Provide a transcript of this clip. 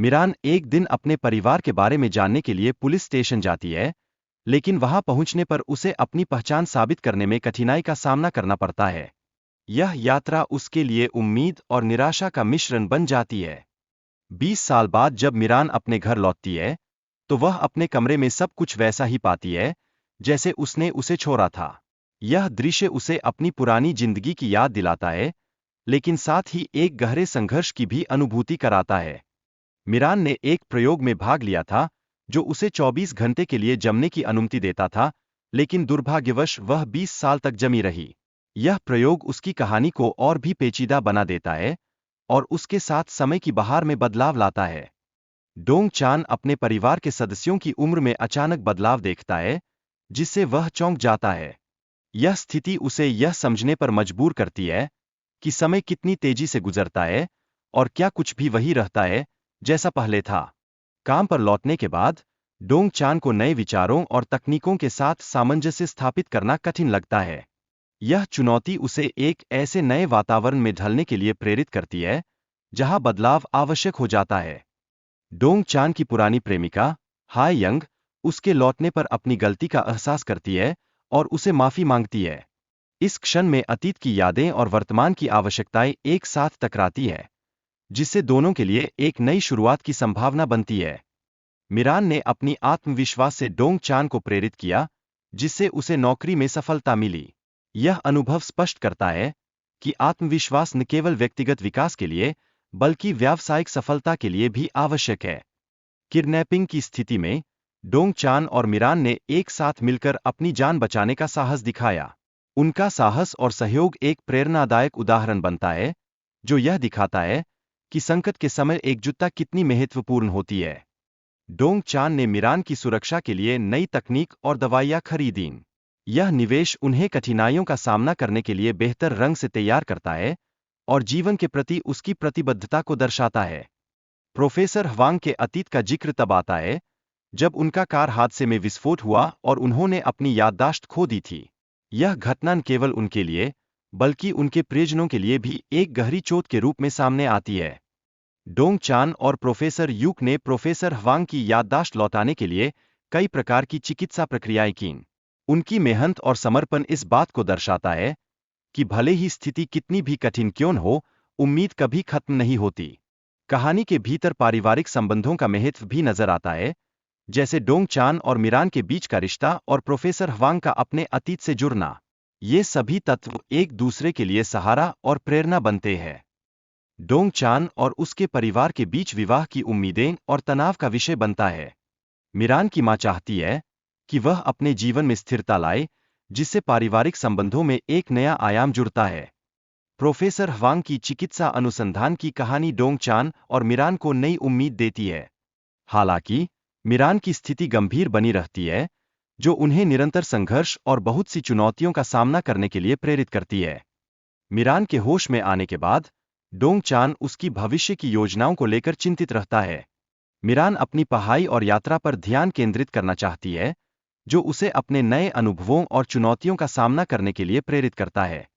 मिरान एक दिन अपने परिवार के बारे में जानने के लिए पुलिस स्टेशन जाती है, लेकिन वहां पहुंचने पर उसे अपनी पहचान साबित करने में कठिनाई का सामना करना पड़ता है। यह यात्रा उसके लिए उम्मीद और निराशा का मिश्रण बन जाती है। 20 साल बाद जब मिरान अपने घर लौटती है, तो वह अपने कमरे में सब कुछ वैसा ही पाती है, जैसे उसने उसे छोड़ा था। यह दृश्य उसे अपनी पुरानी जिंदगी की याद दिलाता है, लेकिन साथ ही एक गहरे संघर्ष की भी अनुभूति कराता है। मिरान ने एक प्रयोग में भाग लिया था, जो उसे 24 घंटे के लिए जमने की अनुमति देता था, लेकिन दुर्भाग्यवश वह 20 साल तक जमी रही। यह प्रयोग उसकी कहानी को और भी पेचीदा बना देता है और उसके साथ समय की बहार में बदलाव लाता है। डोंग चान अपने परिवार के सदस्यों की उम्र में अचानक बदलाव देखता है, जिससे वह चौंक जाता है। यह स्थिति उसे यह समझने पर मजबूर करती है कि समय कितनी तेजी से गुजरता है और क्या कुछ भी वही रहता है जैसा पहले था। काम पर लौटने के बाद डोंग चान को नए विचारों और तकनीकों के साथ सामंजस्य स्थापित करना कठिन लगता है। यह चुनौती उसे एक ऐसे नए वातावरण में ढलने के लिए प्रेरित करती है, जहां बदलाव आवश्यक हो जाता है। डोंग चान की पुरानी प्रेमिका, हाय यंग, उसके लौटने पर अपनी गलती का एहसास करती है और उसे माफी मांगती है। इस क्षण में अतीत की यादें और वर्तमान की आवश्यकताएं एक साथ टकराती है, जिससे दोनों के लिए एक नई शुरुआत की संभावना बनती है। मिरान ने अपनी आत्मविश्वास से डोंग चान को प्रेरित किया, जिससे उसे नौकरी में सफलता मिली। यह अनुभव स्पष्ट करता है कि आत्मविश्वास न केवल व्यक्तिगत विकास के लिए, बल्कि व्यावसायिक सफलता के लिए भी आवश्यक है। किडनैपिंग की स्थिति में डोंग चान और मिरान ने एक साथ मिलकर अपनी जान बचाने का साहस दिखाया। उनका साहस और सहयोग एक प्रेरणादायक उदाहरण बनता है, जो यह दिखाता है कि संकट के समय एकजुटता कितनी महत्वपूर्ण होती है। डोंग चान ने मिरान की सुरक्षा के लिए नई तकनीक और दवाइयां खरीदीं। यह निवेश उन्हें कठिनाइयों का सामना करने के लिए बेहतर रंग से तैयार करता है और जीवन के प्रति उसकी प्रतिबद्धता को दर्शाता है। प्रोफेसर हवांग के अतीत का जिक्र तब आता है, जब उनका कार हादसे में विस्फोट हुआ और उन्होंने अपनी याददाश्त खो दी थी। यह घटना न केवल उनके लिए, बल्कि उनके प्रियजनों के लिए भी एक गहरी चोट के रूप में सामने आती है। डोंग चान और प्रोफेसर यूक ने प्रोफेसर हवांग की याददाश्त लौटाने के लिए कई प्रकार की चिकित्सा प्रक्रियाएं कीं। उनकी मेहनत और समर्पण इस बात को दर्शाता है कि भले ही स्थिति कितनी भी कठिन क्यों न हो, उम्मीद कभी खत्म नहीं होती। कहानी के भीतर पारिवारिक संबंधों का महत्व भी नजर आता है, जैसे डोंग चान और मिरान के बीच का रिश्ता और प्रोफेसर हवांग का अपने अतीत से जुड़ना। ये सभी तत्व एक दूसरे के लिए सहारा और प्रेरणा बनते हैं। डोंग चान और उसके परिवार के बीच विवाह की उम्मीदें और तनाव का विषय बनता है। मिरान की मां चाहती है कि वह अपने जीवन में स्थिरता लाए, जिससे पारिवारिक संबंधों में एक नया आयाम जुड़ता है। प्रोफेसर हवांग की चिकित्सा अनुसंधान की कहानी डोंग चान और मिरान को नई उम्मीद देती है। हालांकि मिरान की स्थिति गंभीर बनी रहती है, जो उन्हें निरंतर संघर्ष और बहुत सी चुनौतियों का सामना करने के लिए प्रेरित करती है। मिरान के होश में आने के बाद डोंग चान उसकी भविष्य की योजनाओं को लेकर चिंतित रहता है। मिरान अपनी पढ़ाई और यात्रा पर ध्यान केंद्रित करना चाहती है, जो उसे अपने नए अनुभवों और चुनौतियों का सामना करने के लिए प्रेरित करता है।